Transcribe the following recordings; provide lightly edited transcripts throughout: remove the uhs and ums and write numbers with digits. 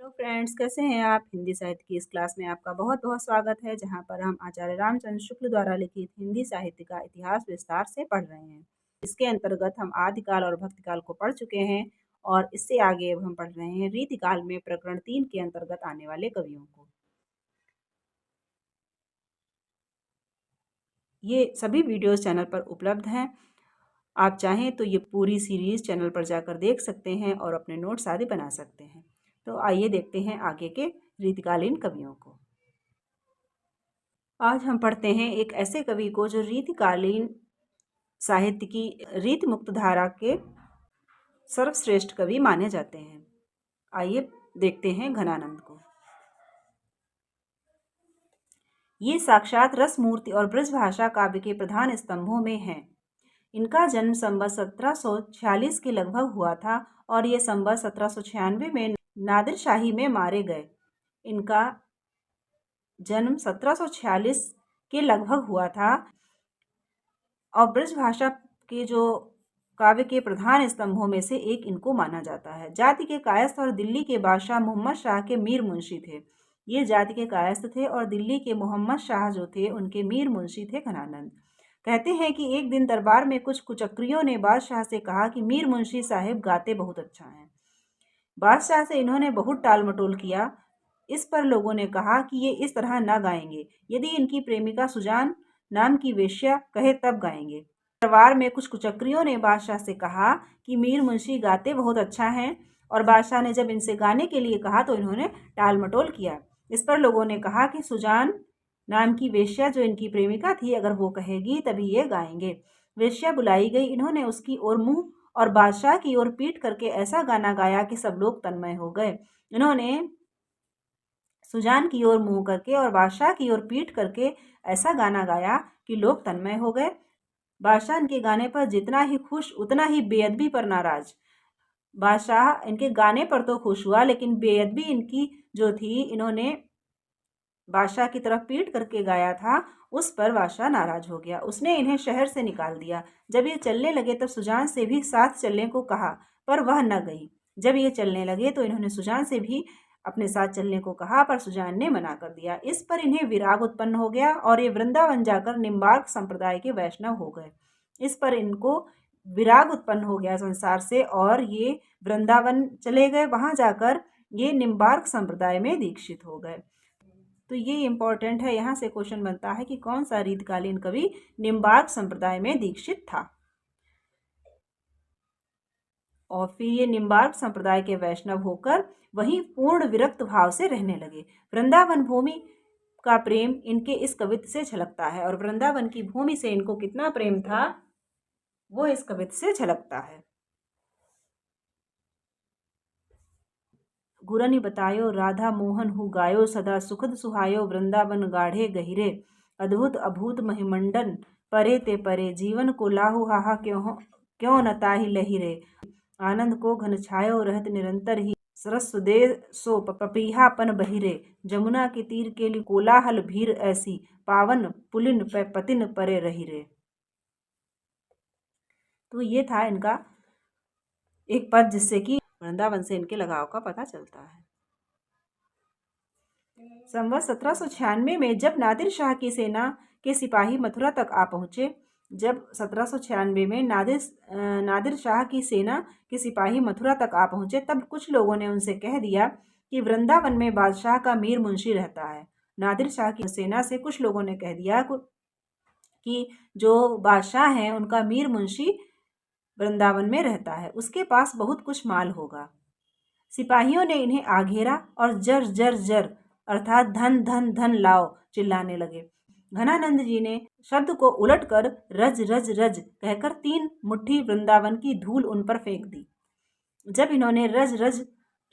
Hello friends, कैसे हैं आप। हिंदी साहित्य की इस क्लास में आपका बहुत बहुत स्वागत है, जहां पर हम आचार्य रामचंद्र शुक्ल द्वारा लिखित हिंदी साहित्य का इतिहास विस्तार से पढ़ रहे हैं। इसके अंतर्गत हम आदिकाल और भक्तिकाल को पढ़ चुके हैं और इससे आगे अब हम पढ़ रहे हैं रीतिकाल में प्रकरण 3 के अंतर्गत आने वाले कवियों को। ये सभी वीडियोस चैनल पर उपलब्ध हैं। आप चाहें तो ये पूरी सीरीज चैनल पर जाकर देख सकते हैं और अपने नोट्स आदि बना सकते हैं। तो आइए देखते हैं आगे के रीतिकालीन कवियों को। आज हम पढ़ते हैं एक ऐसे कवि को जो रीतिकालीन साहित्य की रीति मुक्त धारा के सर्वश्रेष्ठ कवि माने जाते हैं। आइए देखते हैं घनानंद को। ये साक्षात रस मूर्ति और ब्रजभाषा काव्य के प्रधान स्तंभों में हैं। इनका जन्म संवत 1746 के लगभग हुआ था और ये संवत 1796 में नादिर शाही में मारे गए। इनका जन्म 1746 के लगभग हुआ था और ब्रजभाषा के जो काव्य के प्रधान स्तंभों में से एक इनको माना जाता है। जाति के कायस्थ और दिल्ली के बादशाह मोहम्मद शाह के मीर मुंशी थे। ये जाति के कायस्थ थे और दिल्ली के मोहम्मद शाह जो थे उनके मीर मुंशी थे घनानंद। कहते हैं कि एक दिन दरबार में कुछ कुचक्रियों ने बादशाह से कहा कि मीर मुंशी साहिब गाते बहुत अच्छा हैं। बादशाह से इन्होंने बहुत टाल मटोल किया। इस पर लोगों ने कहा कि ये इस तरह न गाएंगे, यदि इनकी प्रेमिका सुजान नाम की वेश्या कहे तब गाएंगे। दरबार में कुछ कुचक्रियों ने बादशाह से कहा कि मीर मुंशी गाते बहुत अच्छा हैं और बादशाह ने जब इनसे गाने के लिए कहा तो इन्होंने टाल मटोल किया। इस पर लोगों ने कहा कि सुजान नाम की वेश्या जो इनकी प्रेमिका थी, अगर वो कहेगी तभी ये गाएंगे। वेश्या बुलाई गई। इन्होंने उसकी ओर मुंह और बादशाह की ओर पीट करके ऐसा गाना गाया कि सब लोग तन्मय हो गए। इन्होंने सुजान की ओर मुंह करके और बादशाह की ओर पीट करके ऐसा गाना गाया कि लोग तन्मय हो गए। बादशाह इनके गाने पर जितना ही खुश उतना ही बेअदबी पर नाराज। बादशाह इनके गाने पर तो खुश हुआ, लेकिन बेअदबी इनकी जो थी, इन्होंने बादशाह की तरफ पीट करके गाया था, उस पर बादशाह नाराज हो गया। उसने इन्हें शहर से निकाल दिया। जब ये चलने लगे तब सुजान से भी साथ चलने को कहा, पर वह न गई। जब ये चलने लगे तो इन्होंने सुजान से भी अपने साथ चलने को कहा, पर सुजान ने मना कर दिया। इस पर इन्हें विराग उत्पन्न हो गया और ये वृंदावन जाकर निम्बार्क संप्रदाय के वैष्णव हो गए। इस पर इनको विराग उत्पन्न हो गया संसार से और ये वृंदावन चले गए। वहां जाकर ये निम्बार्क संप्रदाय में दीक्षित हो गए। तो ये इम्पोर्टेंट है, यहाँ से क्वेश्चन बनता है कि कौन सा रीतकालीन कवि निम्बार्क संप्रदाय में दीक्षित था। और फिर ये निम्बार्क संप्रदाय के वैष्णव होकर वहीं पूर्ण विरक्त भाव से रहने लगे। वृंदावन भूमि का प्रेम इनके इस कवित्व से झलकता है और वृंदावन की भूमि से इनको कितना प्रेम था वो इस कवित्व से झलकता है। गुरनि बतायो राधा मोहन हु गायो, सदा सुखद सुहायो वृंदावन गाढ़े गहिरे। अद्भुत अभूत महिमंडन परे ते परे, जीवन को लाहु हाहा क्यों न ताहि लहिरे। आनंद को घन छायो रहत निरंतर ही, सरस दे सो पपीहापन बहिरे। जमुना के तीर के लिए कोलाहल भीर ऐसी, पावन पुलिन पतिन परे रहिरे। तो ये था इनका एक पद जिससे कि वृंदावन से इनके लगाव का पता चलता है। संवत 1796 में जब नादिर शाह की सेना के सिपाही मथुरा तक आ पहुंचे, जब 1796 में नादिर शाह की सेना के सिपाही मथुरा तक आ पहुंचे, तब कुछ लोगों ने उनसे कह दिया कि वृंदावन में बादशाह का मीर मुंशी रहता है। नादिर शाह की सेना से कुछ लोगों ने कह दिया कि जो बादशाह हैं उनका मीर मुंशी वृंदावन में रहता है, उसके पास बहुत कुछ माल होगा। सिपाहियों ने इन्हें आघेरा और जर जर जर अर्थात धन धन धन लाओ चिल्लाने लगे। घनानंद जी ने शब्द को उलटकर रज रज रज कहकर 3 मुट्ठी वृंदावन की धूल उन पर फेंक दी। जब इन्होंने रज रज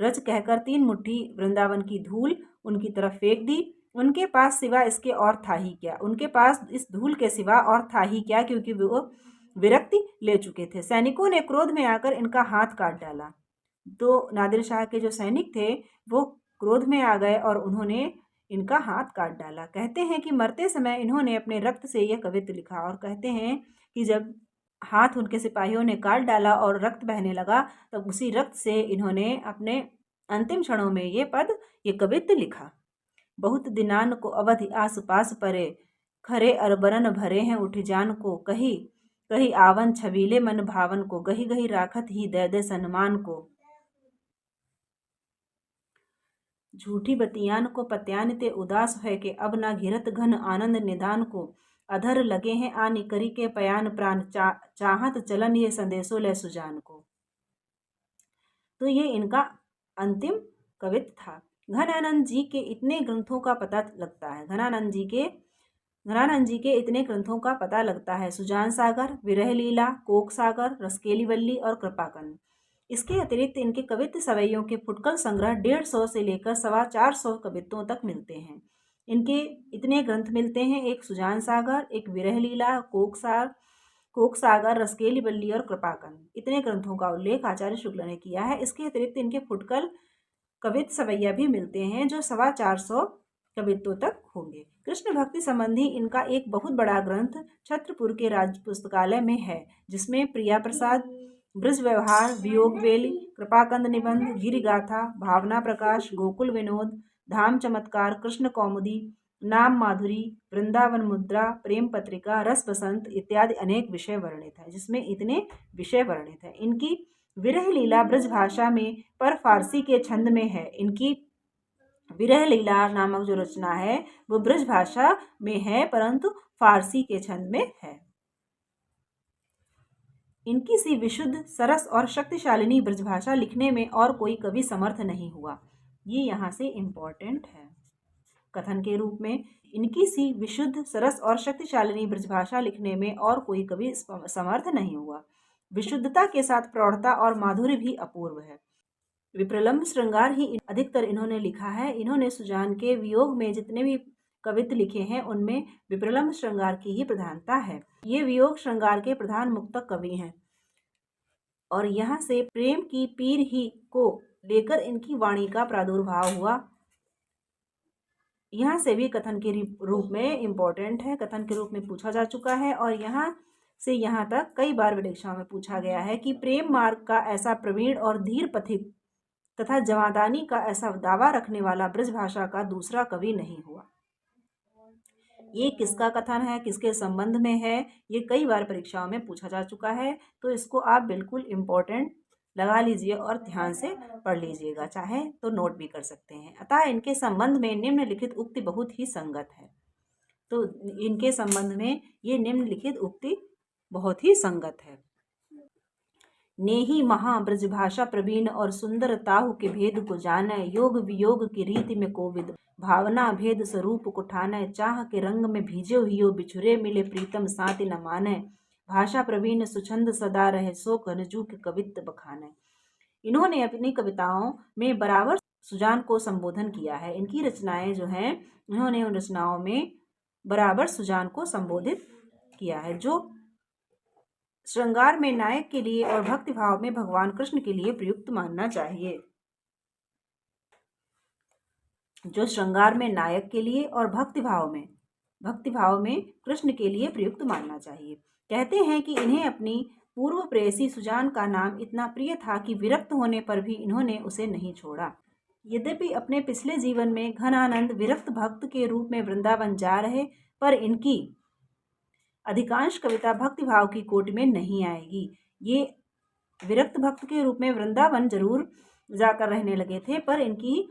रज कहकर 3 मुट्ठी वृंदावन की धूल उनकी तरफ फेंक दी, उनके पास सिवा इसके और था ही क्या। उनके पास इस धूल के सिवा और था ही क्या, क्योंकि वो विरक्ति ले चुके थे। सैनिकों ने क्रोध में आकर इनका हाथ काट डाला। तो नादिर शाह के जो सैनिक थे वो क्रोध में आ गए और उन्होंने इनका हाथ काट डाला। कहते हैं कि मरते समय इन्होंने अपने रक्त से यह कवित्त लिखा और कहते हैं कि जब हाथ उनके सिपाहियों ने काट डाला और रक्त बहने लगा, तब उसी रक्त से इन्होंने अपने अंतिम क्षणों में ये कवित्त लिखा। बहुत दिनान को अवधि आस पास परे, खरे अरबरन भरे हैं उठ जान को, कही कही आवन छबीले मन भावन को, गही गही राखत ही दे दे सन्मान को। झूठी बतियान को पत्यान ते उदास है कि अब ना घिरत घन आनंद निदान को, अधर लगे हैं आनी करी के पयान प्राण चाहत चलन ये संदेशो ले सुजान को। तो ये इनका अंतिम कवित्त था। घनानंद जी के इतने ग्रंथों का पता लगता है। घनानंद जी के इतने ग्रंथों का पता लगता है। सुजान सागर, विरह लीला, कोक सागर, रसकेली वल्ली और कृपाकंद। इसके अतिरिक्त इनके कवित्त सवैयों के फुटकल संग्रह 150 से लेकर 425 कवित्तों तक मिलते हैं। इनके इतने ग्रंथ मिलते हैं, एक सुजान सागर, एक विरह लीला, कोक सागर, रसकेली वल्ली और कृपाकंद। इतने ग्रंथों का उल्लेख आचार्य शुक्ल ने किया है। इसके अतिरिक्त इनके फुटकल कवित्त सवैया भी मिलते हैं जो 425 कवित्तों तक होंगे। कृष्ण भक्ति संबंधी इनका एक बहुत बड़ा ग्रंथ छत्रपुर के राज्य पुस्तकालय में है, जिसमें प्रिया प्रसाद, ब्रज व्यवहार, वियोग वेली, कृपाकंद निबंध, गिरि गाथा, भावना प्रकाश, गोकुल विनोद, धाम चमत्कार, कृष्ण कौमुदी, नाम माधुरी, वृंदावन मुद्रा, प्रेम पत्रिका, रस बसंत इत्यादि अनेक विषय वर्णित है, जिसमें इतने विषय वर्णित है। इनकी विरह लीला ब्रज भाषा में पर फारसी के छंद में है। इनकी विरह लीला नामक जो रचना है वो ब्रज भाषा में है, परंतु फारसी के छंद में है। इनकी सी विशुद्ध, सरस और शक्तिशालिनी ब्रजभाषा लिखने में और कोई कवि समर्थ नहीं हुआ। ये यहाँ से इम्पोर्टेंट है। कथन के रूप में, इनकी सी विशुद्ध, सरस और शक्तिशालिनी ब्रजभाषा लिखने में और कोई कवि समर्थ नहीं हुआ। विशुद्धता के साथ प्रौढ़ता और माधुर्य भी अपूर्व है। विप्रलंब श्रृंगार ही अधिकतर इन्होंने लिखा है। इन्होंने सुजान के वियोग में जितने भी कवित्त लिखे हैं उनमें विप्रलंब श्रृंगार की ही प्रधानता है। ये वियोग श्रृंगार के प्रधान मुक्तक कवि हैं और यहाँ से प्रेम की पीर ही को लेकर इनकी वाणी का प्रादुर्भाव हुआ। यहाँ से भी कथन के रूप में इम्पोर्टेंट है, कथन के रूप में पूछा जा चुका है और यहाँ से यहाँ तक कई बार परीक्षाओं में पूछा गया है कि प्रेम मार्ग का ऐसा प्रवीण और धीर पथिक तथा जवादानी का ऐसा दावा रखने वाला ब्रजभाषा का दूसरा कवि नहीं हुआ। ये किसका कथन है, किसके संबंध में है, ये कई बार परीक्षाओं में पूछा जा चुका है, तो इसको आप बिल्कुल इम्पोर्टेंट लगा लीजिए और ध्यान से पढ़ लीजिएगा, चाहे तो नोट भी कर सकते हैं। अतः इनके संबंध में निम्नलिखित उक्ति बहुत ही संगत है। तो इनके संबंध में ये निम्नलिखित उक्ति बहुत ही संगत है। नेही महा ब्रजभाषा प्रवीण और सुंदर ताहु के भेद को जाने, योग वियोग की रीति में कोविद, भावना भेद स्वरूप को ठाने, चाह के रंग में भीजो हियो बिछुरे मिले प्रीतम साति न माने, भाषा प्रवीण सुछंद सदा रहे सो घनजू के कवित्त बखाने। इन्होंने अपनी कविताओं में बराबर सुजान को संबोधन किया है। इनकी रचनाएं जो हैं, इन्होंने उन रचनाओं में बराबर सुजान को संबोधित किया है, जो श्रृंगार में नायक के लिए और भक्ति भाव में भगवान कृष्ण के लिए प्रयुक्त मानना चाहिए। जो श्रृंगार में नायक के लिए और भक्ति भाव में कृष्ण के लिए प्रयुक्त मानना चाहिए। कहते हैं कि इन्हें अपनी पूर्व प्रेयसी सुजान का नाम इतना प्रिय था कि विरक्त होने पर भी इन्होंने उसे नहीं छोड़ा। यद्यपि अपने पिछले जीवन में घनानंद विरक्त भक्त के रूप में वृंदावन जा रहे, पर इनकी अधिकांश कविता भक्ति भाव की कोटि में नहीं आएगी। ये विरक्त भक्त के रूप में वृंदावन जरूर जाकर रहने लगे थे, पर इनकी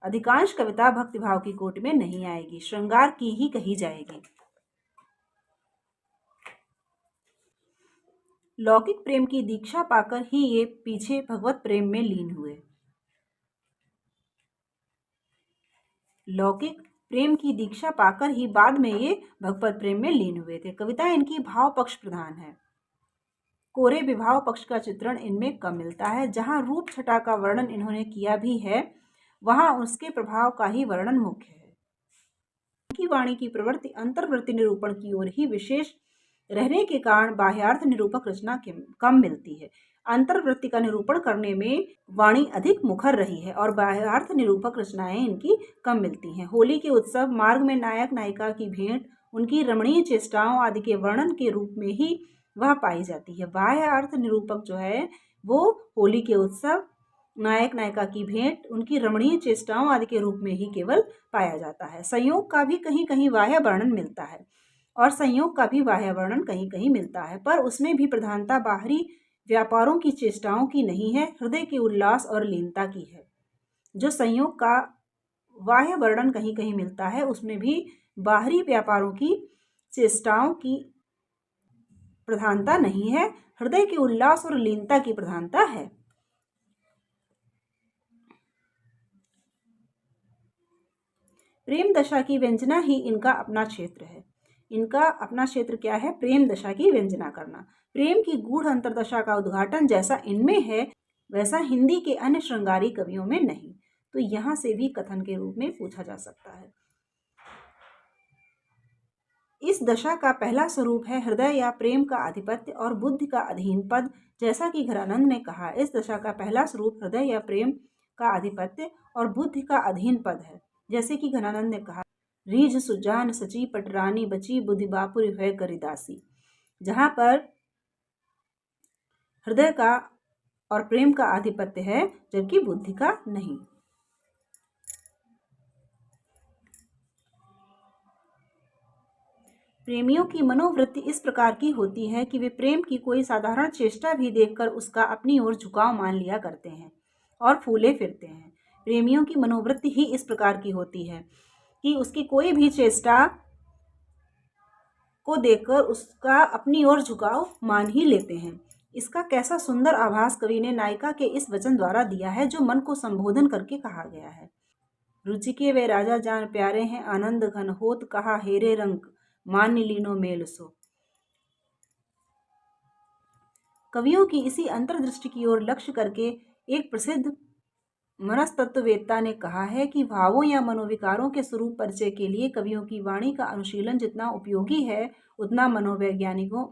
अधिकांश कविता भक्ति भाव की कोटि में नहीं आएगी, श्रृंगार की ही कही जाएगी। लौकिक प्रेम की दीक्षा पाकर ही ये पीछे भगवत प्रेम में लीन हुए। लौकिक प्रेम की दीक्षा पाकर ही बाद में ये भगवत प्रेम में लीन हुए थे। कविता इनकी भाव पक्ष प्रधान है। कोरे विभाव पक्ष का चित्रण इनमें कम मिलता है। जहाँ रूप छटा का वर्णन इन्होंने किया भी है, वहाँ उसके प्रभाव का ही वर्णन मुख्य है। इनकी वाणी की प्रवृत्ति अंतर्वृत्ति निरूपण की ओर ही विशेष रहने के कारण बाह्यार्थ निरूपक रचना कम मिलती है। अंतर्वृत्ति का निरूपण करने में वाणी अधिक मुखर रही है और बाह्यार्थ निरूपक रचनाएं इनकी कम मिलती हैं। होली के उत्सव, मार्ग में नायक नायिका की भेंट, उनकी रमणीय चेष्टाओं आदि के वर्णन के रूप में ही वह पाई जाती है। बाह्य अर्थ निरूपक जो है वो होली के उत्सव, नायक नायिका की भेंट, उनकी रमणीय चेष्टाओं आदि के रूप में ही केवल पाया जाता है। संयोग का भी कहीं कहीं बाह्य वर्णन मिलता है और संयोग का भी बाह्य वर्णन कहीं कहीं मिलता है, पर उसमें भी प्रधानता बाहरी व्यापारों की चेष्टाओं की नहीं है, हृदय के उल्लास और लीनता की है। जो संयोग का बाह्य वर्णन कहीं कहीं मिलता है उसमें भी बाहरी व्यापारों की चेष्टाओं की प्रधानता नहीं है, हृदय के उल्लास और लीनता की प्रधानता है। प्रेम दशा की व्यंजना ही इनका अपना क्षेत्र है। इनका अपना क्षेत्र क्या है? प्रेम दशा की व्यंजना करना। प्रेम की गूढ़ अंतरदशा का उद्घाटन जैसा इनमें है वैसा हिंदी के अन्य श्रृंगारी कवियों में नहीं। तो यहां से भी कथन के रूप में पूछा जा सकता है। इस दशा का पहला स्वरूप है हृदय या प्रेम का आधिपत्य और बुद्धि का अधीन पद। जैसा कि घनानंद ने कहा, इस दशा का पहला स्वरूप हृदय या प्रेम का आधिपत्य और बुद्धि का अधीन पद है। जैसे कि घनानंद ने कहा, रीझ सुजान सची पटरानी बची बुद्धि बापुर भय करिदासी, जहां पर हृदय का और प्रेम का आधिपत्य है जबकि बुद्धि का नहीं। प्रेमियों की मनोवृत्ति इस प्रकार की होती है कि वे प्रेम की कोई साधारण चेष्टा भी देखकर उसका अपनी ओर झुकाव मान लिया करते हैं और फूले फिरते हैं। प्रेमियों की मनोवृत्ति ही इस प्रकार की होती है कि उसकी कोई भी चेष्टा को देखकर उसका अपनी ओर झुकाव मान ही लेते हैं। इसका कैसा सुंदर आभास कवि ने नायिका के इस वचन द्वारा दिया है जो मन को संबोधन करके कहा गया है। रुचि के वे राजा जान प्यारे हैं, आनंद घन होत कहा हेरे रंग मान्य लीनो मेल सो। कवियों की इसी अंतर्दृष्टि की ओर लक्ष्य करके एक प्रसिद्ध मनस्तत्ववेत्ता ने कहा है कि भावों या मनोविकारों के स्वरूप परिचय के लिए कवियों की वाणी का अनुशीलन जितना उपयोगी है उतना मनोवैज्ञानिकों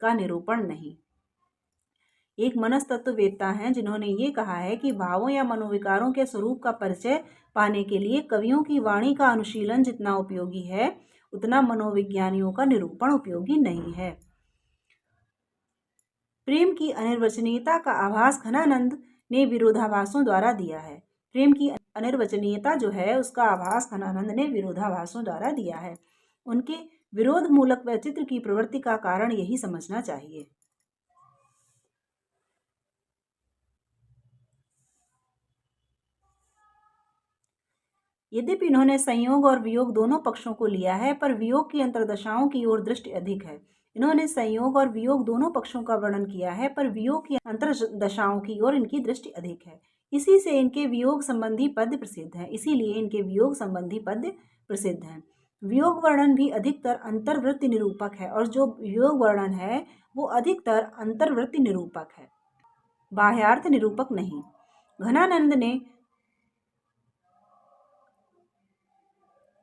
का निरूपण नहीं। एक मनस्तत्ववेत्ता हैं जिन्होंने ये कहा है कि भावों या मनोविकारों के स्वरूप का परिचय पाने के लिए कवियों की वाणी का अनुशीलन जितना उपयोगी है उतना मनोविज्ञानियों का निरूपण उपयोगी नहीं है। प्रेम की अनिर्वचनीयता का आभास घनानंद ने विरोधाभासों द्वारा दिया है। प्रेम की अनिर्वचनीयता जो है उसका आभास घनानंद ने विरोधाभासों द्वारा दिया है। उनके विरोध मूलक वैचित्र की प्रवृत्ति का कारण यही समझना चाहिए। यद्यपि इन्होंने संयोग और वियोग दोनों पक्षों को लिया है, पर वियोग की अंतर्दशाओं की ओर दृष्टि अधिक है। इन्होंने संयोग और वियोग दोनों पक्षों का वर्णन किया है, पर वियोग की अंतर्दशाओं की ओर इनकी दृष्टि अधिक है। इसी से इनके वियोग संबंधी पद्य प्रसिद्ध हैं। इसीलिए इनके वियोग संबंधी पद्य प्रसिद्ध हैं। वियोग वर्णन भी अधिकतर अंतर्वृत्ति निरूपक है और जो वियोग वर्णन है वो अधिकतर अंतर्वृत्ति निरूपक है, बाह्यार्थ निरूपक नहीं। घनानंद ने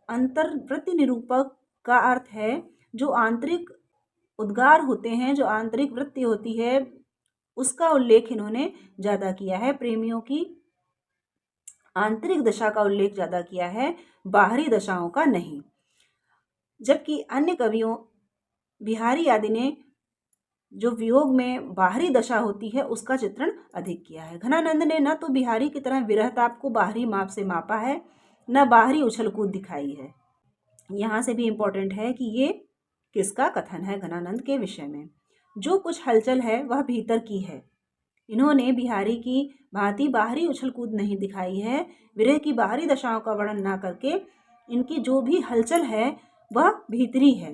अंतर्वृत्ति निरूपक का अर्थ है जो आंतरिक उद्गार होते हैं, जो आंतरिक वृत्ति होती है उसका उल्लेख इन्होंने ज़्यादा किया है। प्रेमियों की आंतरिक दशा का उल्लेख ज़्यादा किया है, बाहरी दशाओं का नहीं। जबकि अन्य कवियों बिहारी आदि ने जो वियोग में बाहरी दशा होती है उसका चित्रण अधिक किया है। घनानंद ने न तो बिहारी की तरह विरहताप को बाहरी माप से मापा है न बाहरी उछल कूद दिखाई है। यहाँ से भी इम्पोर्टेंट है कि ये किसका कथन है घनानंद के विषय में। जो कुछ हलचल है वह भीतर की है। इन्होंने बिहारी की भांति बाहरी उछल कूद नहीं दिखाई है। विरह की बाहरी दशाओं का वर्णन ना करके इनकी जो भी हलचल है वह भीतरी है,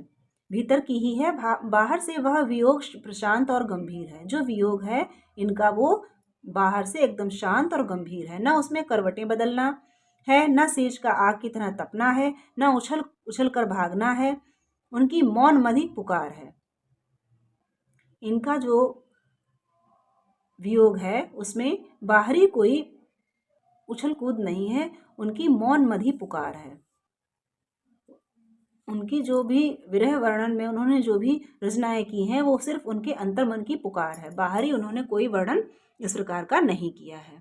भीतर की ही है। बाहर से वह वियोग प्रशांत और गंभीर है। जो वियोग है इनका वो बाहर से एकदम शांत और गंभीर है। न उसमें करवटें बदलना है, न सेज का आग की तरह तपना है, न उछल उछल कर भागना है। उनकी मौन मधी पुकार है। इनका जो वियोग है उसमें बाहरी कोई उछल कूद नहीं है, उनकी मौन मधी पुकार है। उनकी जो भी विरह वर्णन में उन्होंने जो भी रचनाएं की हैं वो सिर्फ उनके अंतर्मन की पुकार है, बाहरी उन्होंने कोई वर्णन इस प्रकार का नहीं किया है।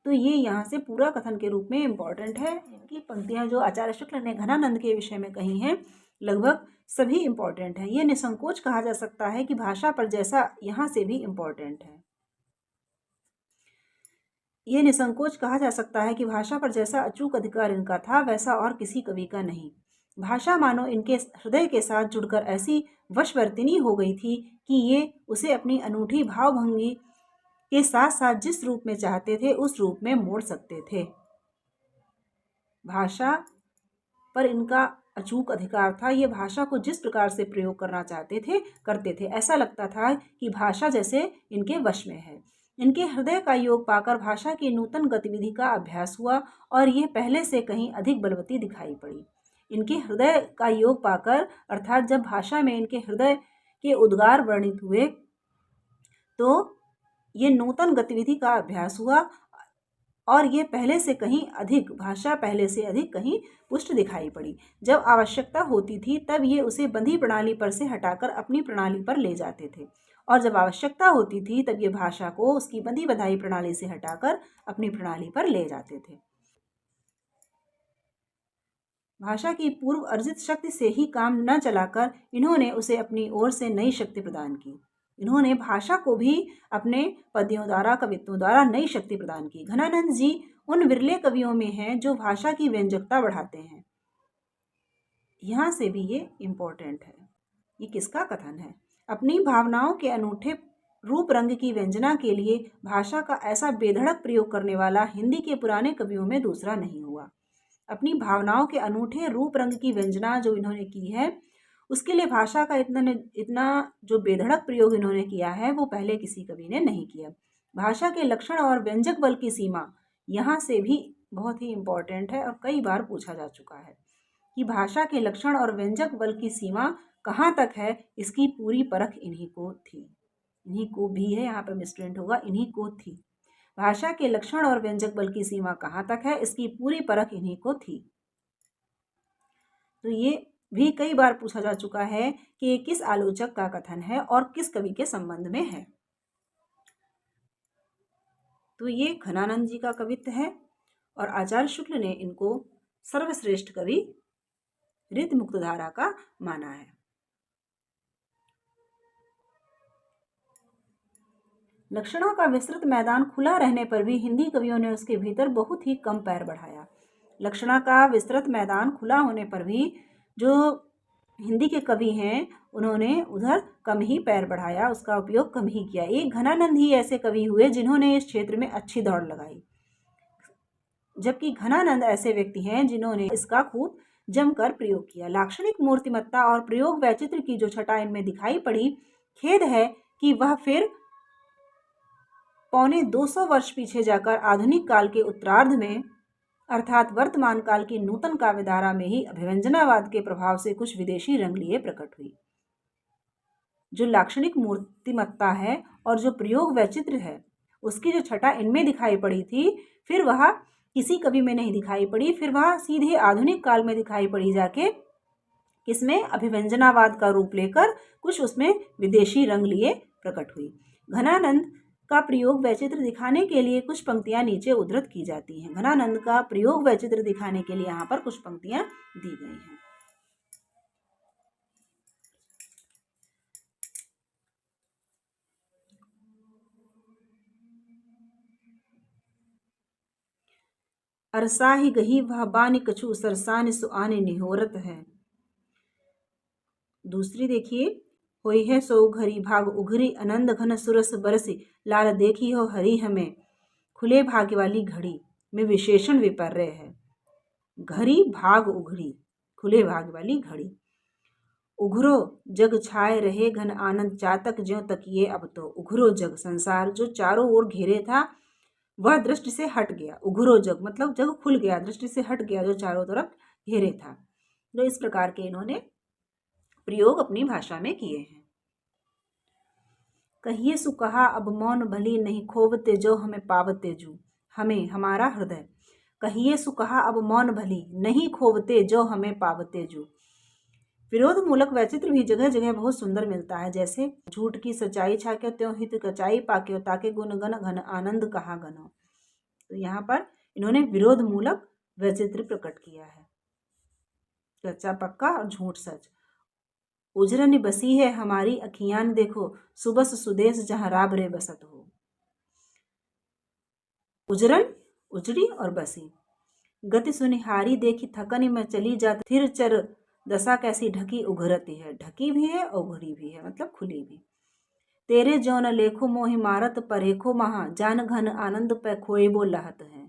तो ये यहाँ से पूरा कथन के रूप में इम्पॉर्टेंट है। इनकी पंक्तियाँ जो आचार्य शुक्ल ने घनानंद के विषय में कही हैं लगभग सभी इम्पॉर्टेंट हैं। ये निसंकोच कहा जा सकता है कि भाषा पर जैसा यहाँ से भी इम्पॉर्टेंट है। ये निसंकोच कहा जा सकता है कि भाषा पर जैसा अचूक अधिकार इनका था वैसा और किसी कवि का नहीं। भाषा मानो इनके हृदय के साथ जुड़कर ऐसी वशवर्तिनी हो गई थी कि ये उसे अपनी अनूठी भावभंगी के साथ साथ जिस रूप में चाहते थे उस रूप में मोड़ सकते थे। भाषा पर इनका अचूक अधिकार था। ये भाषा को जिस प्रकार से प्रयोग करना चाहते थे करते थे। ऐसा लगता था कि भाषा जैसे इनके वश में है। इनके हृदय का योग पाकर भाषा की नूतन गतिविधि का अभ्यास हुआ और यह पहले से कहीं अधिक बलवती दिखाई पड़ी। इनके हृदय का योग पाकर अर्थात जब भाषा में इनके हृदय के उद्गार वर्णित हुए तो ये नूतन गतिविधि का अभ्यास हुआ और ये पहले से कहीं अधिक भाषा पहले से अधिक कहीं पुष्ट दिखाई पड़ी। जब आवश्यकता होती थी तब ये उसे बंधी प्रणाली पर से हटाकर अपनी प्रणाली पर ले जाते थे और जब आवश्यकता होती थी तब ये भाषा को उसकी बंधी बधाई प्रणाली से हटाकर अपनी प्रणाली पर ले जाते थे। भाषा की पूर्व अर्जित शक्ति से ही काम न चलाकर इन्होंने उसे अपनी ओर से नई शक्ति प्रदान की। इन्होंने भाषा को भी अपने पद्यों द्वारा कवित्वों द्वारा नई शक्ति प्रदान की। घनानंद जी उन विरले कवियों में हैं जो भाषा की व्यंजकता बढ़ाते हैं। यहाँ से भी ये इम्पोर्टेंट है। ये किसका कथन है? अपनी भावनाओं के अनूठे रूप रंग की व्यंजना के लिए भाषा का ऐसा बेधड़क प्रयोग करने वाला हिंदी के पुराने कवियों में दूसरा नहीं हुआ। अपनी भावनाओं के अनूठे रूप रंग की व्यंजना जो इन्होंने की है उसके लिए भाषा का इतना जो बेधड़क प्रयोग इन्होंने किया है वो पहले किसी कवि ने नहीं किया। भाषा के लक्षण और व्यंजक बल की सीमा यहाँ से भी बहुत ही इम्पोर्टेंट है और कई बार पूछा जा चुका है कि भाषा के लक्षण और व्यंजक बल की सीमा कहाँ तक है, इसकी पूरी परख इन्हीं को थी। इन्हीं को भी है, यहाँ पर मिसप्रिंट होगा, इन्हीं को थी। भाषा के लक्षण और व्यंजक बल की सीमा कहाँ तक है, इसकी पूरी परख इन्हीं को थी। तो ये भी कई बार पूछा जा चुका है कि किस आलोचक का कथन है और किस कवि के संबंध में है। तो ये घनानंद जी का कवित्व है और आचार्य शुक्ल ने इनको सर्वश्रेष्ठ कवि ऋत मुक्तधारा का माना है। लक्षणों का विस्तृत मैदान खुला रहने पर भी हिंदी कवियों ने उसके भीतर बहुत ही कम पैर बढ़ाया। लक्षणा का विस्तृत मैदान खुला होने पर भी जो हिंदी के कवि हैं उन्होंने उधर कम ही पैर बढ़ाया, उसका उपयोग कम ही किया। एक घनानंद ही ऐसे कवि हुए जिन्होंने इस क्षेत्र में अच्छी दौड़ लगाई, जबकि घनानंद ऐसे व्यक्ति हैं जिन्होंने इसका खूब जमकर प्रयोग किया। लाक्षणिक मूर्तिमत्ता और प्रयोग वैचित्र की जो छटा इनमें दिखाई पड़ी, खेद है कि वह फिर पौने 200 वर्ष पीछे जाकर आधुनिक काल के उत्तरार्ध में अर्थात वर्तमान काल की नूतन काव्यधारा में ही अभिव्यंजनावाद के प्रभाव से कुछ विदेशी रंग लिए प्रकट हुई। जो लाक्षणिक मूर्तिमत्ता है और जो प्रयोग वैचित्र है उसकी जो छटा इनमें दिखाई पड़ी थी, फिर वह किसी कवि में नहीं दिखाई पड़ी, फिर वह सीधे आधुनिक काल में दिखाई पड़ी जाके किसमें अभिव्यंजनावाद का रूप लेकर कुछ उसमें विदेशी रंग लिए प्रकट हुई। घनानंद का प्रयोग वैचित्र दिखाने के लिए कुछ पंक्तियां नीचे उद्धृत की जाती हैं। घनानंद का प्रयोग वैचित्र दिखाने के लिए यहाँ पर कुछ पंक्तियां दी गई हैं। अरसाही गही वह बानी कछु सरसानी सुआने निहोरत है। दूसरी देखिए, होई है सो घरी भाग उघरी आनंद घन सुरस बरसी लाल देखी हो हरी हमें। खुले भाग्य वाली घड़ी में विशेषण विपर्य है। घड़ी भाग उघड़ी, खुले भाग्य वाली घड़ी। उघरो जग छाए रहे घन आनंद चातक ज्यों तकिए अब तो। उघरो जग संसार जो चारों ओर घेरे था वह दृष्टि से हट गया। उघरो जग मतलब जग खुल गया, दृष्टि से हट गया जो चारों तरफ घेरे था। तो इस प्रकार के इन्होंने प्रयोग अपनी भाषा में किए हैं। कहिए सु कहा अब मौन भली नहीं खोवते जो हमें पावते जू। हमें हमारा हृदय। कहिए सु कहा अब मौन भली नहीं खोवते जो हमें पावते जू। विरोध मूलक वैचित्र भी जगह जगह बहुत सुंदर मिलता है, जैसे झूठ की सच्चाई छाक्यो त्यों हित कचाई पाक्यो ताके गुण गण घन आनंद कहा गनो। तो यहाँ पर इन्होंने विरोध मूलक वैचित्र प्रकट किया है। सच्चा पक्का और झूठ सच। उजरन बसी है हमारी अखियान देखो सुबस सुदेश जहाँ राब रे बसत हो। उजरन, उजड़ी और बसी। गति सुनिहारी देखी थकनी में चली जात, थिर चर दशा कैसी ढकी उघरती है। ढकी भी है और उघड़ी भी है, मतलब खुली भी। तेरे जौन लेखो मोहि मारत परेखो महा, जान घन आनंद पे खोए वो लहत है।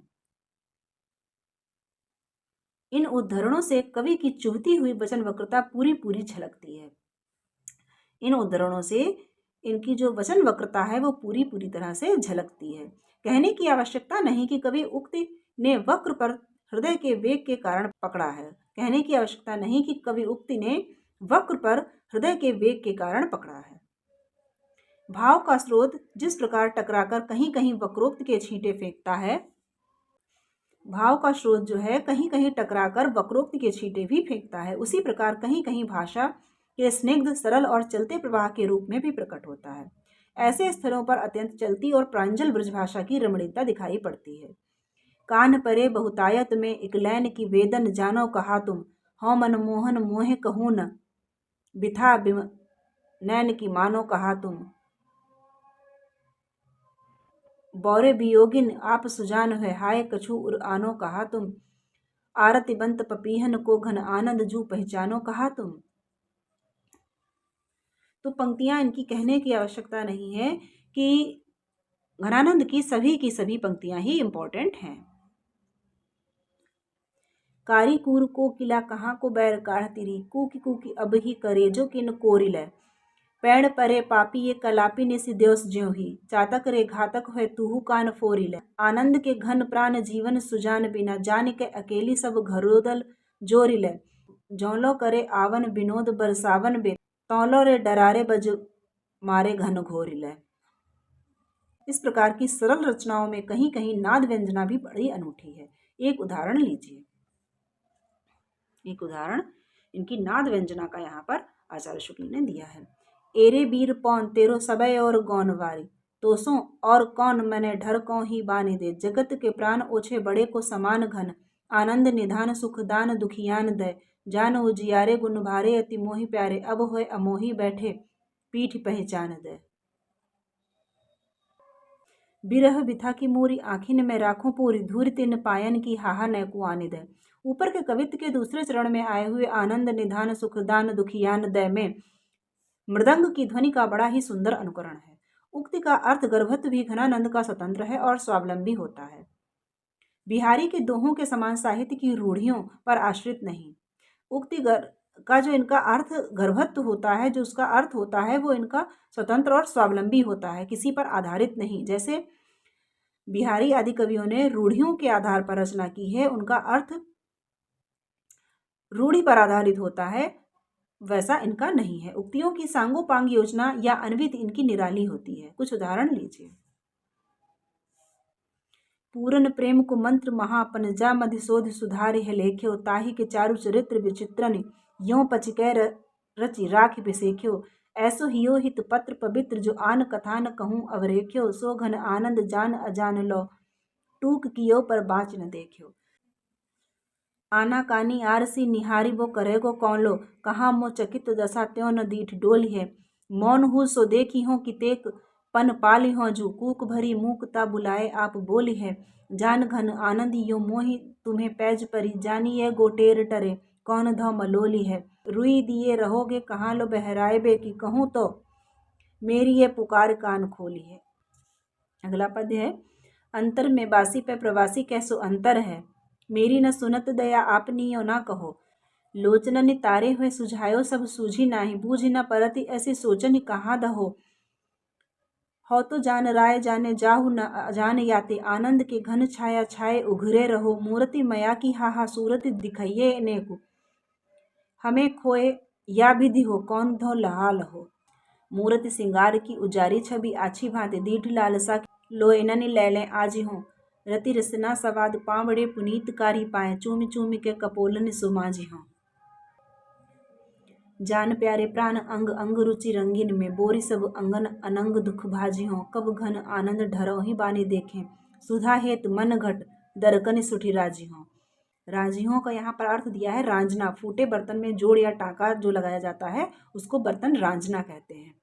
इन उद्धरणों से कवि की चुभती हुई वचन वक्रता पूरी पूरी झलकती है। इन उद्धरणों से इनकी जो वचन वक्रता है वो पूरी पूरी तरह से झलकती है। कहने की आवश्यकता नहीं कि कवि उक्ति ने वक्र पर हृदय के वेग के कारण पकड़ा है। कहने की आवश्यकता नहीं कि कवि उक्ति ने वक्र पर हृदय के वेग के कारण पकड़ा है। भाव का स्रोत जिस प्रकार टकराकर कहीं कहीं वक्रोक्त के छींटे फेंकता है, भाव का स्रोत जो है कहीं कहीं टकराकर वक्रोक्त के छींटे भी फेंकता है, उसी प्रकार कहीं कहीं भाषा के स्निग्ध, सरल और चलते प्रवाह के रूप में भी प्रकट होता है। ऐसे स्थलों पर अत्यंत चलती और प्रांजल ब्रजभाषा की रमणीयता दिखाई पड़ती है। कान परे बहुतायत में इकलैन की वेदन जानो कहा तुम, हौ मनमोहन मोहे कहूँ न, बिथा नैन की मानो कहा तुम। बौरे वियोगिन आप सुजान है, हाय कछु उर आनो कहा तुम। आरति बंत पपीहन को घन आनंद जू पहचानो कहा तुम। तो पंक्तियां इनकी कहने की आवश्यकता नहीं है कि घनानंद की सभी पंक्तियां ही इंपॉर्टेंट हैं। कारी कूर को किला कहाँ को बैर काढ़ तिरी, कुकी अब ही करे जो किन कोरिल। पैण परे पापी ये कलापी ने सिद्योस ज्यों ही, चातक रे घातक है तुहु कान फोरिल। आनंद के घन प्राण जीवन सुजान बिना, जान के अकेली सब घरोदल जोरिल। जौलो करे आवन विनोद बरसावन बे, तौलो रे डरारे बज मारे घन घोरिल। इस प्रकार की सरल रचनाओं में कहीं कहीं नाद व्यंजना भी बड़ी अनूठी है। एक उदाहरण लीजिए। एक उदाहरण इनकी नाद व्यंजना का यहाँ पर आचार्य शुक्ल ने दिया है। एरे बीर पौन तेरो सबय और गौन वारी, तोसो और कौन मैंने ढर कौ ही बाने दे। जगत के प्राण ओछे बड़े को समान घन, आनंद निधान सुख दान दुखियान दय। जान उजियारे गुण भारे अति मोहि प्यारे, अब होए अमोही बैठे पीठ पहचान दय। बिरह बिथा की मोरी आँखिन में राखों पूरी, धूर तिन पायन की हाहा नैकु आने दय। ऊपर के कवित्व के दूसरे चरण में आए हुए आनंद निधान सुखदान दुखियान दय में मृदंग की ध्वनि का बड़ा ही सुंदर अनुकरण है। उक्ति का अर्थ गर्भत्व भी घनानंद का स्वतंत्र है और स्वावलंबी होता है। बिहारी के दोहों के समान साहित्य की रूढ़ियों पर आश्रित नहीं। उक्ति का जो इनका अर्थ गर्भत्व होता है, जो उसका अर्थ होता है, वो इनका स्वतंत्र और स्वावलंबी होता है, किसी पर आधारित नहीं। जैसे बिहारी आदि कवियों ने रूढ़ियों के आधार पर रचना की है, उनका अर्थ रूढ़ी पर आधारित होता है, वैसा इनका नहीं है। उक्तियों की सांगोपांग योजना या अन्वित इनकी निराली होती है। कुछ उदाहरण लीजिए। पूरन प्रेम को मंत्र महापन, जा मधिशोध सुधारि है लेख्यो। ताहि के चारु चरित्र विचित्रन, यों पचिकै रचि राखि बिसेख्यो। ऐसो हियो हित पत्र पवित्र, जो आन कथा न कहूँ अवरेख्यो। सो घन आनंद जान अजान लो, टूक कियो पर बाँच न देखियो। आना कानी आरसी निहारी वो करे को कौलो, कहाँ मो चकित दशा त्यों न दीठ डोली है। मौन हूँ सो देखी हो कितेक पन पाली हो, जू कूक भरी मूकता बुलाए आप बोली है। जान घन आनंद यो मोहि तुम्हें पैज परी, जानी ये गोटेर टरे कौन धौ मलोली है। रुई दिए रहोगे कहाँ लो बहराए बे, की कहूँ तो मेरी ये पुकार कान खोली है। अगला पद है। अंतर में बासी पे प्रवासी कैसो अंतर है, मेरी न सुनत दया आपनी यो ना कहो। लोचननि तारे हुए सुझायो सब सूझी नाही, बूझी न परति ऐसी सोचनि कहाँ दहो। हो तो जान राय जाने जाहु न जान याते, आनंद के घन छाया छाए उघरे रहो। मूर्ति मया की हाहा सूरत दिखाइए नेकु, हमें खोए या विधि हो कौन धो लहा लहो। मूर्ति सिंगार की उजारी छवि आछी भांति, दीठ लालसा लोएननि लैलें आजी हों। रति रसना सवाद पावड़े पुनीत कारी पाए, चूमि चूमि के कपोलन सुमाजी हों। जान प्यारे प्राण अंग अंग रुचि रंगीन में, बोरी सब अंगन अनंग दुख भाजी हों। कब घन आनंद ढरो ही बानी देखें, सुधा हेत मन घट दरकनि सुठी राजी हों। राजी हों का यहाँ पर अर्थ दिया है रांझना। फूटे बर्तन में जोड़ या टाँका जो लगाया जाता है उसको बर्तन रांझना कहते हैं।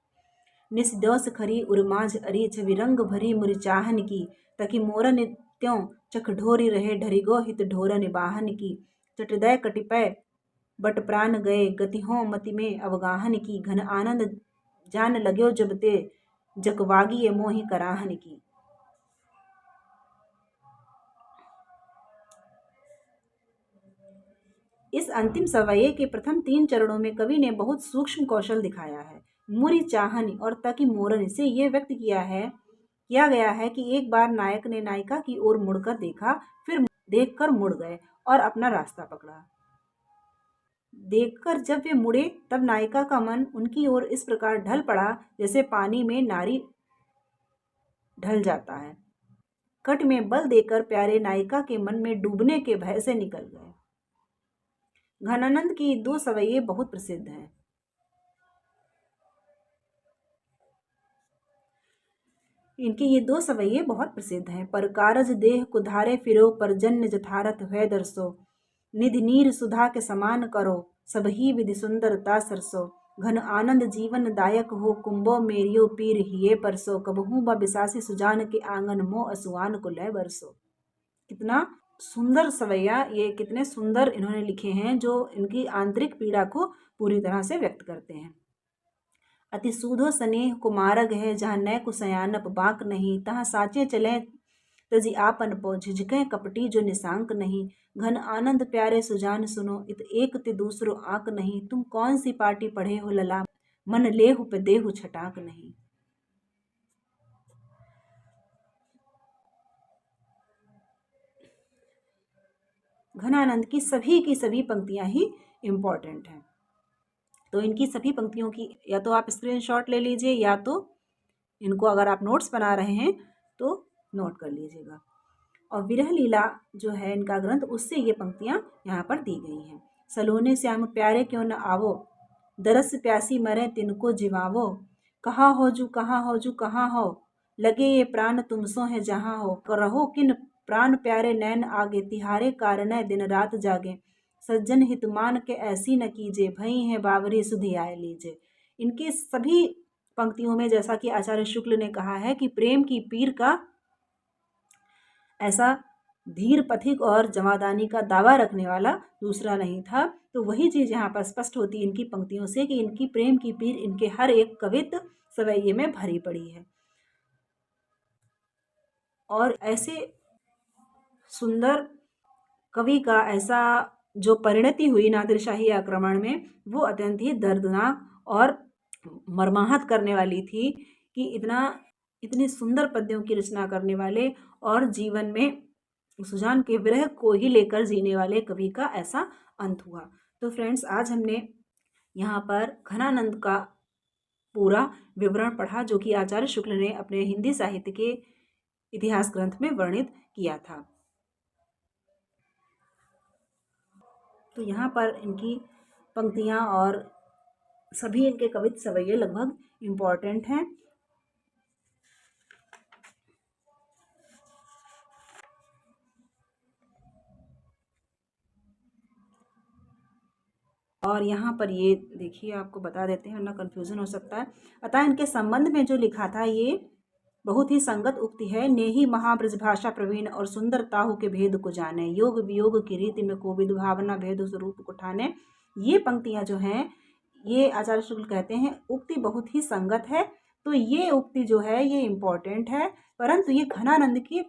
निस दौस खरी उर्माझ अरी, छवि रंग भरी मुरि चाहन की, तकी मोरन त्यों चख ढोरी रहे ढरिगो हित ढोरन बाहन की। चटदय कटिपय बट प्राण गए गति हों मति में अवगाहन की। घन आनंद जान लग्यो जब ते जकवागी मोहि कराहन की। इस अंतिम सवये के प्रथम 3 चरणों में कवि ने बहुत सूक्ष्म कौशल दिखाया है। मुरी चाहन और तकी मोरन से यह व्यक्त किया गया है कि एक बार नायक ने नायिका की ओर मुड़कर देखा, फिर देखकर मुड़ गए और अपना रास्ता पकड़ा। देखकर जब वे मुड़े तब नायिका का मन उनकी ओर इस प्रकार ढल पड़ा जैसे पानी में नारी ढल जाता है। कट में बल देकर प्यारे नायिका के मन में डूबने के भय से निकल गए। घनानंद की 2 सवैये बहुत प्रसिद्ध हैं। इनके ये 2 सवैये बहुत प्रसिद्ध हैं। पर कारज देह कुधारे फिरो पर जन्य जथारथ है दरसो। निधि नीर सुधा के समान करो सबही विधि सुंदरता सरसो। घन आनंद जीवन दायक हो कुंभो मेरियो पीर हिये परसो। कबहू ब बिसासी सुजान के आंगन मो असुआन को लय बरसो। कितना सुंदर सवैया, ये कितने सुंदर इन्होंने लिखे हैं जो इनकी आंतरिक पीड़ा को पूरी तरह से व्यक्त करते हैं। अति सूधो स्नेह कुमारग है जहाँ नय कुसयानप बाक नहीं। तहाँ साचे चले तजी आपन पो झिझके कपटी जो निशांक नहीं। घन आनंद प्यारे सुजान सुनो इत एक ते दूसरो आंक नहीं। तुम कौन सी पार्टी पढ़े हो लला मन लेहु पे देहु छटाक नहीं। घनानंद की सभी पंक्तियां ही इम्पॉर्टेंट हैं। तो इनकी सभी पंक्तियों की या तो आप स्क्रीनशॉट ले लीजिए या तो इनको अगर आप नोट्स बना रहे हैं तो नोट कर लीजिएगा। और विरह लीला जो है इनका ग्रंथ, उससे ये पंक्तियां यहाँ पर दी गई हैं। सलोने श्याम प्यारे क्यों न आवो दरस प्यासी मरे तिनको जिवावो। कहाँ हो जू कहाँ हो जू कहाँ हो लगे ये प्राण तुमसो है जहाँ हो। रहो किन प्राण प्यारे नैन आगे तिहारे कारण दिन रात जागे। सज्जन हितमान के ऐसी न कीजे भई है बावरी सुधि आए लीजे। इनके सभी पंक्तियों में जैसा कि आचार्य शुक्ल ने कहा है कि प्रेम की पीर का ऐसा धीर पथिक और जमादानी का दावा रखने वाला दूसरा नहीं था। तो वही चीज़ यहाँ पर स्पष्ट होती है इनकी पंक्तियों से कि इनकी प्रेम की पीर इनके हर एक कवित्व सवैये में भरी पड़ी है। और ऐसे सुंदर कवि का ऐसा जो परिणति हुई नादिरशाही आक्रमण में, वो अत्यंत ही दर्दनाक और मर्माहत करने वाली थी कि इतनी सुंदर पद्यों की रचना करने वाले और जीवन में सुजान के विरह को ही लेकर जीने वाले कवि का ऐसा अंत हुआ। तो फ्रेंड्स, आज हमने यहाँ पर घनानंद का पूरा विवरण पढ़ा जो कि आचार्य शुक्ल ने अपने हिंदी साहित्य के इतिहास ग्रंथ में वर्णित किया था। तो यहाँ पर इनकी पंक्तियाँ और सभी इनके कवित्व सवैये लगभग इम्पॉर्टेंट हैं। और यहाँ पर ये देखिए, आपको बता देते हैं वरना कन्फ्यूज़न हो सकता है। अतः इनके संबंध में जो लिखा था ये बहुत ही संगत उक्ति है। नेही महाब्रज भाषा प्रवीण और सुंदर ताहु के भेद को जाने। योग वियोग की रीति में कोविद भावना भेद स्वरूप को ठाने। ये पंक्तियाँ जो हैं, ये आचार्य शुक्ल कहते हैं उक्ति बहुत ही संगत है। तो ये उक्ति जो है ये इम्पॉर्टेंट है, परंतु ये घनानंद की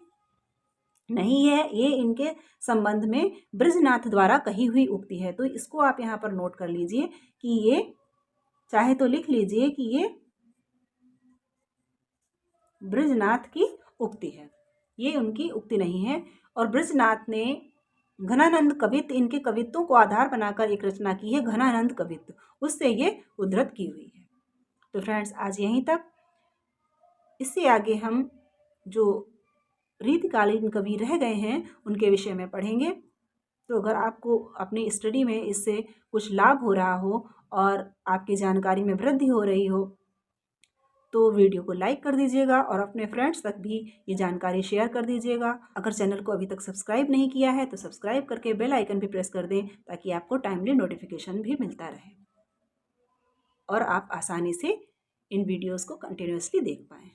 नहीं है, ये इनके संबंध में ब्रजनाथ द्वारा कही हुई उक्ति है। तो इसको आप यहाँ पर नोट कर लीजिए कि ये, चाहे तो लिख लीजिए कि ये ब्रजनाथ की उक्ति है, ये उनकी उक्ति नहीं है। और ब्रजनाथ ने घनानंद कवित्व, इनके कवित्वों को आधार बनाकर एक रचना की है घनानंद कवित्व, उससे ये उद्धृत की हुई है। तो फ्रेंड्स, आज यहीं तक। इससे आगे हम जो रीतिकालीन कवि रह गए हैं उनके विषय में पढ़ेंगे। तो अगर आपको अपनी स्टडी में इससे कुछ लाभ हो रहा हो और आपकी जानकारी में वृद्धि हो रही हो तो वीडियो को लाइक कर दीजिएगा और अपने फ्रेंड्स तक भी ये जानकारी शेयर कर दीजिएगा। अगर चैनल को अभी तक सब्सक्राइब नहीं किया है तो सब्सक्राइब करके बेल आइकन भी प्रेस कर दें ताकि आपको टाइमली नोटिफिकेशन भी मिलता रहे और आप आसानी से इन वीडियोस को कंटिन्यूअसली देख पाएँ।